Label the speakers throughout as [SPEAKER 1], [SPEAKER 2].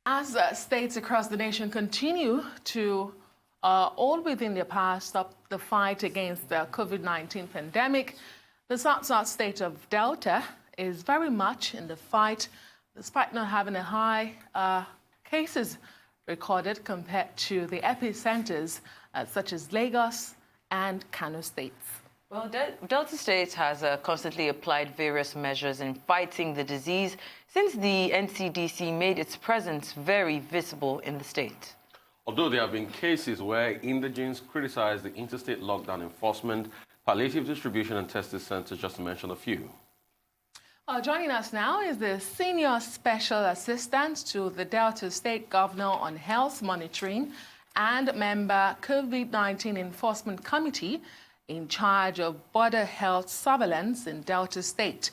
[SPEAKER 1] As states across the nation continue to all within their power stop the fight against the COVID-19 pandemic, the South state of Delta is very much in the fight, despite not having a high cases recorded compared to the epicenters such as Lagos and Kano states.
[SPEAKER 2] Well, Delta State has constantly applied various measures in fighting the disease since the NCDC made its presence very visible in the state.
[SPEAKER 3] Although there have been cases where indigents criticize the interstate lockdown enforcement, palliative distribution and testing centers, just to mention a few.
[SPEAKER 1] Joining us now is the Senior Special Assistant to the Delta State Governor on Health Monitoring and member COVID-19 Enforcement Committee in charge of border health surveillance in Delta State.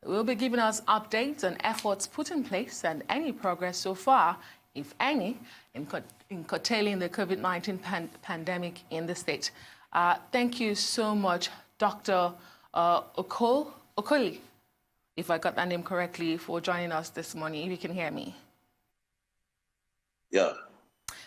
[SPEAKER 1] Will be giving us updates on efforts put in place and any progress so far, if any, in curtailing the COVID-19 pandemic in the state. Thank you so much, Dr. Okoli, if I got that name correctly, for joining us this morning, if you can hear me.
[SPEAKER 4] Yeah.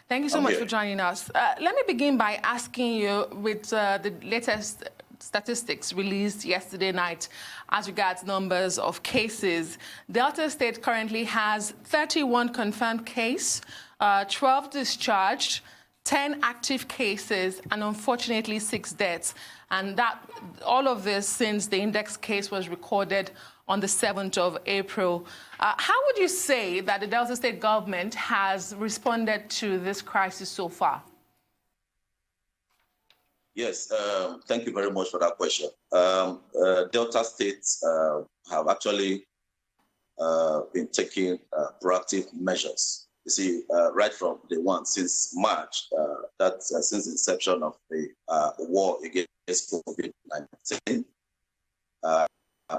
[SPEAKER 1] Thank you so much for joining us. Let me begin by asking you with the latest statistics released yesterday night as regards numbers of cases. Delta State currently has 31 confirmed cases, 12 discharged, 10 active cases, and unfortunately 6 deaths. And that all of this since the index case was recorded on the 7th of April. How would you say that the Delta State government has responded to this crisis so far?
[SPEAKER 4] Yes, thank you very much for that question. Delta State have actually been taking proactive measures. You see, right from day one, since March, since the inception of the war against COVID-19,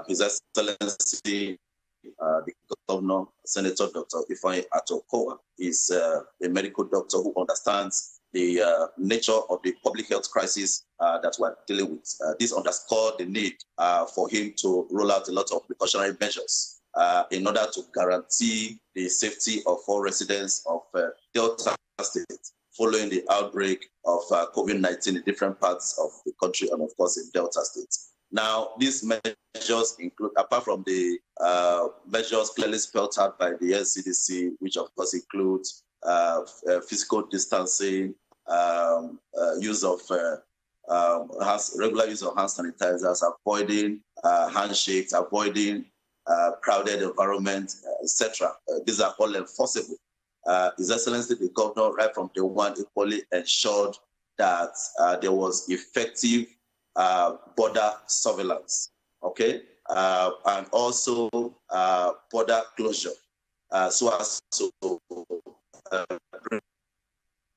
[SPEAKER 4] His Excellency, the Governor, Senator Dr. Ifeanyi Atokowa, is a medical doctor who understands the nature of the public health crisis that we're dealing with. This underscored the need for him to roll out a lot of precautionary measures in order to guarantee the safety of all residents of Delta State following the outbreak of COVID-19 in different parts of the country and, of course, in Delta State. Now, these measures include, apart from the measures clearly spelled out by the NCDC, which of course includes physical distancing, use of regular use of hand sanitizers, avoiding handshakes, avoiding crowded environment, etc. These are all enforceable. His Excellency the Governor, right from day one, equally ensured that there was effective border surveillance, okay, and also border closure, so as to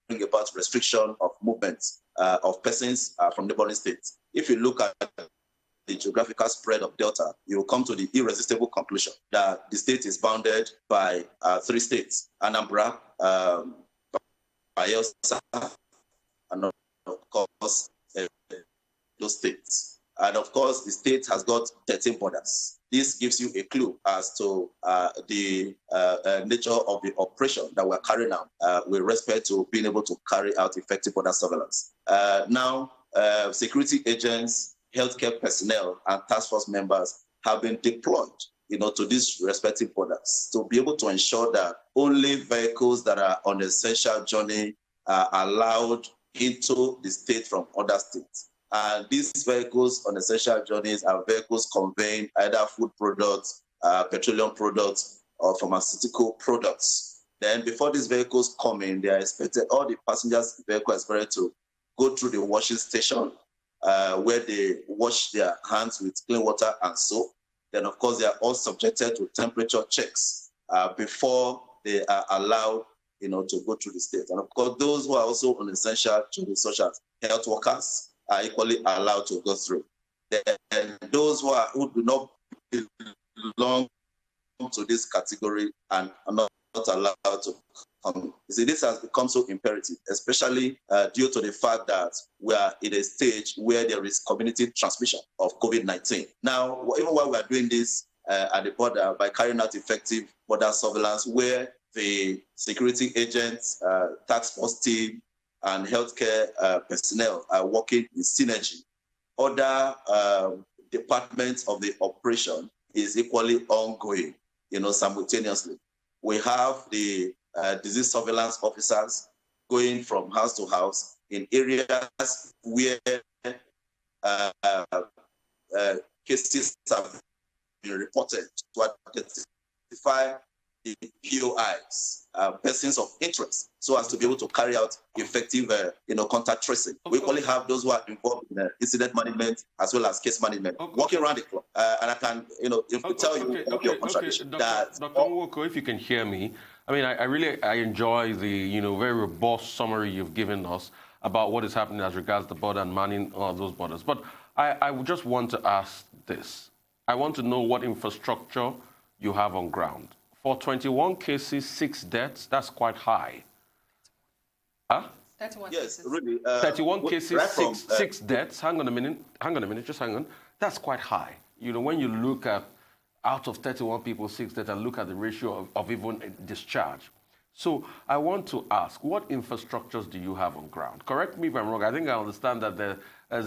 [SPEAKER 4] bring about restriction of movement of persons from neighboring states. If you look at the geographical spread of Delta, you will come to the irresistible conclusion that the state is bounded by 3 states: Anambra, Bayelsa, and of course, those states. And of course, the state has got 13 borders. This gives you a clue as to the nature of the operation that we're carrying out with respect to being able to carry out effective border surveillance. Now, security agents, healthcare personnel, and task force members have been deployed, to these respective borders to be able to ensure that only vehicles that are on essential journey are allowed into the state from other states. And these vehicles on essential journeys are vehicles conveying either food products, petroleum products, or pharmaceutical products. Then before these vehicles come in, they are expected, all the passengers in the vehicle are expected to go through the washing station where they wash their hands with clean water and soap. Then, of course, they are all subjected to temperature checks before they are allowed to go through the state. And of course, those who are also on essential journeys, such as health workers, are equally allowed to go through. And those who do not belong to this category and are not allowed to come. You see, this has become so imperative, especially due to the fact that we are in a stage where there is community transmission of COVID-19. Now, even while we are doing this at the border by carrying out effective border surveillance, where the security agents, task force team, and healthcare personnel are working in synergy. Other departments of the operation is equally ongoing, simultaneously. We have the disease surveillance officers going from house to house in areas where cases have been reported to identify the POIs, persons of interest, so as to be able to carry out effective, contact tracing. We only have those who are involved in incident management as well as case management, working around the clock. And I can, tell you your contradiction.
[SPEAKER 3] Dr. Nwoko, if you can hear me, I mean, I really enjoy the, very robust summary you've given us about what is happening as regards the border and manning of those borders. But I would just want to ask this. I want to know what infrastructure you have on ground. For 21 cases, 6 deaths, that's quite high. Huh?
[SPEAKER 1] 31
[SPEAKER 4] yes,
[SPEAKER 1] cases.
[SPEAKER 4] really.
[SPEAKER 3] 31 cases,
[SPEAKER 4] right
[SPEAKER 3] six deaths. Hang on a minute, just hang on. That's quite high. When you look at out of 31 people, 6 deaths, and look at the ratio of even discharge. So I want to ask, what infrastructures do you have on ground? Correct me if I'm wrong. I think I understand that there's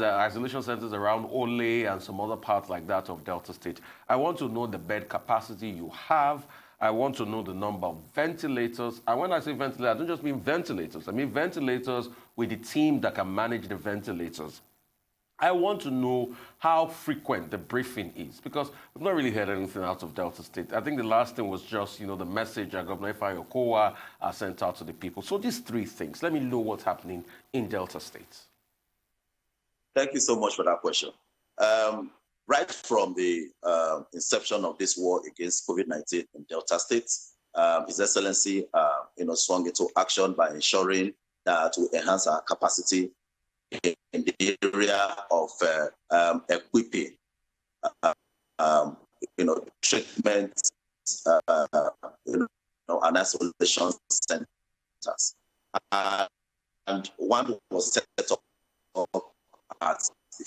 [SPEAKER 3] isolation centers around Ole and some other parts like that of Delta State. I want to know the bed capacity you have. I want to know the number of ventilators. And when I say ventilators, I don't just mean ventilators. I mean ventilators with the team that can manage the ventilators. I want to know how frequent the briefing is, because we've not really heard anything out of Delta State. I think the last thing was just, the message that Governor Ifeanyi Okowa sent out to the people. So these 3 things, let me know what's happening in Delta State.
[SPEAKER 4] Thank you so much for that question. Right from the inception of this war against COVID-19 in Delta State, His Excellency, swung into action by ensuring that we enhance our capacity in the area of equipping, treatment, and isolation centers. And one was set up at the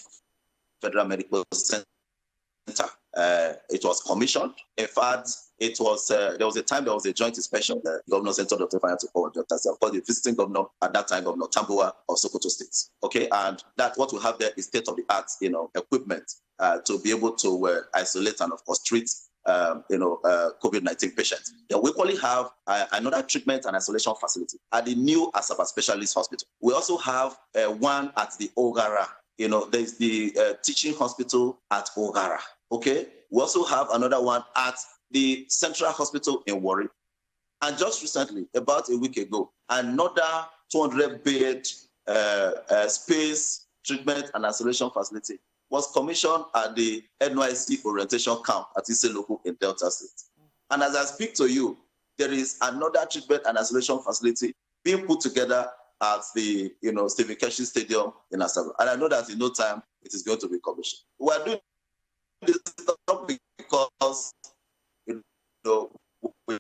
[SPEAKER 4] Federal Medical Center. It was commissioned. In fact, it was there was a time there was a joint inspection. The governor sent Dr. Ifeanyi Okowa, of course, the visiting governor at that time, Governor Tambuwa of Sokoto State. Okay, and that what we have there is state-of-the-art, equipment to be able to isolate and of course treat COVID-19 patients. Then we equally have another treatment and isolation facility at the new Asaba Specialist Hospital. We also have one at the Ogara. There's the teaching hospital at Ogara. Okay, we also have another one at the Central Hospital in Warri. And just recently, about a week ago, another 200-bed space treatment and isolation facility was commissioned at the NYC orientation camp at Iseloko in Delta State. And as I speak to you, there is another treatment and isolation facility being put together at the Stephen Keshi Stadium in Asaba. And I know that in no time it is going to be commissioned. We are doing this not because we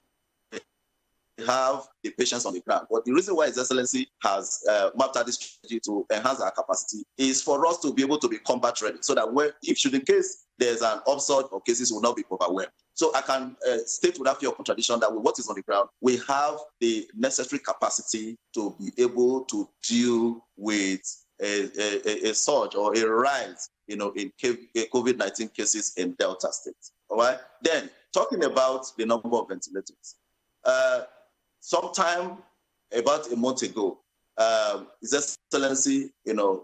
[SPEAKER 4] have the patients on the ground. But the reason why His Excellency has mapped out this strategy to enhance our capacity is for us to be able to be combat ready, so that if should in case there's an upsurge of cases, will not be overwhelmed. So I can state without fear of contradiction that with what is on the ground, we have the necessary capacity to be able to deal with a surge or a rise, in COVID-19 cases in Delta State. All right. Then talking about the number of ventilators, sometime about a month ago, His Excellency,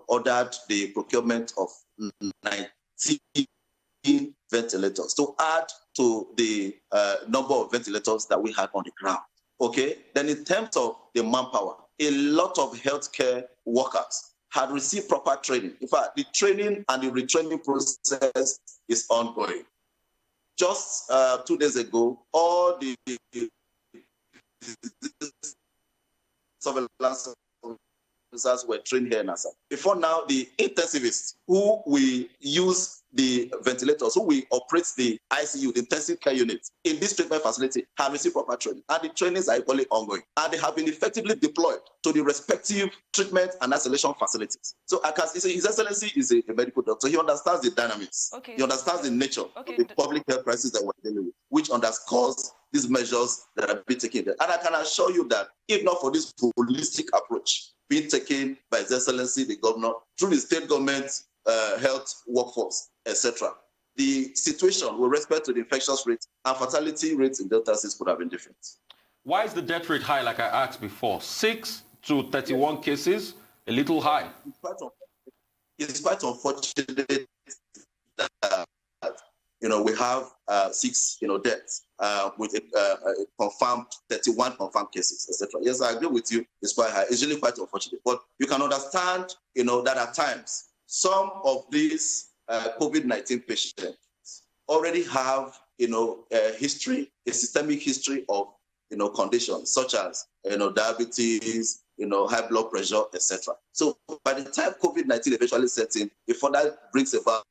[SPEAKER 4] ordered the procurement of 19 ventilators to add to the number of ventilators that we had on the ground. Okay. Then in terms of the manpower, a lot of healthcare workers had received proper training. In fact, the training and the retraining process is ongoing. Just 2 days ago, all the surveillance officers were trained here in Asa. Before now, the intensivists who we use the ventilators, who we operate the ICU, the intensive care unit in this treatment facility, have received proper training. And the trainings are equally ongoing. And they have been effectively deployed to the respective treatment and isolation facilities. So I can say His Excellency is a medical doctor. He understands the dynamics. Okay. He understands the nature of the public health crisis that we're dealing with, which underscores these measures that have been taken. And I can assure you that if not for this holistic approach being taken by His Excellency, the governor, through the state government, health workforce, etc., the situation with respect to the infectious rate and fatality rates in Delta State could have been different.
[SPEAKER 3] Why is the death rate high, like I asked before? 6 to 31 cases, a little high.
[SPEAKER 4] It's quite unfortunate that we have 6 deaths with a confirmed 31 confirmed cases, etc. Yes, I agree with you. It's quite high. It's really quite unfortunate, but you can understand, that at times some of these COVID-19 patients already have, a systemic history of, conditions such as, diabetes, high blood pressure, etc. So by the time COVID-19 eventually sets in, it further brings about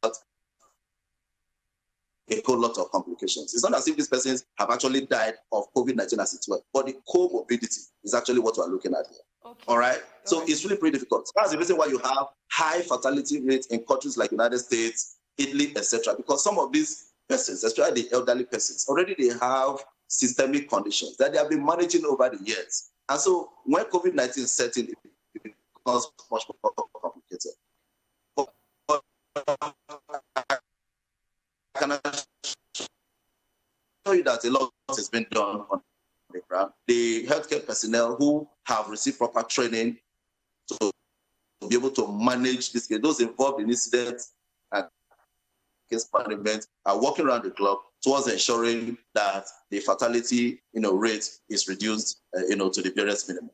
[SPEAKER 4] a whole lot of complications. It's not as if these persons have actually died of COVID-19 as it were, but the comorbidity is actually what we're looking at here. Okay. All right? So it's really pretty difficult. That's the reason why you have high fatality rates in countries like United States, Italy, etc. Because some of these persons, especially the elderly persons, already they have systemic conditions that they have been managing over the years. And so when COVID-19 sets in, it becomes much more complicated. But I can show you that a lot has been done on the ground. The healthcare personnel who have received proper training to be able to manage this case, those involved in incidents and case management are working around the clock towards ensuring that the fatality rate is reduced to the barest minimum.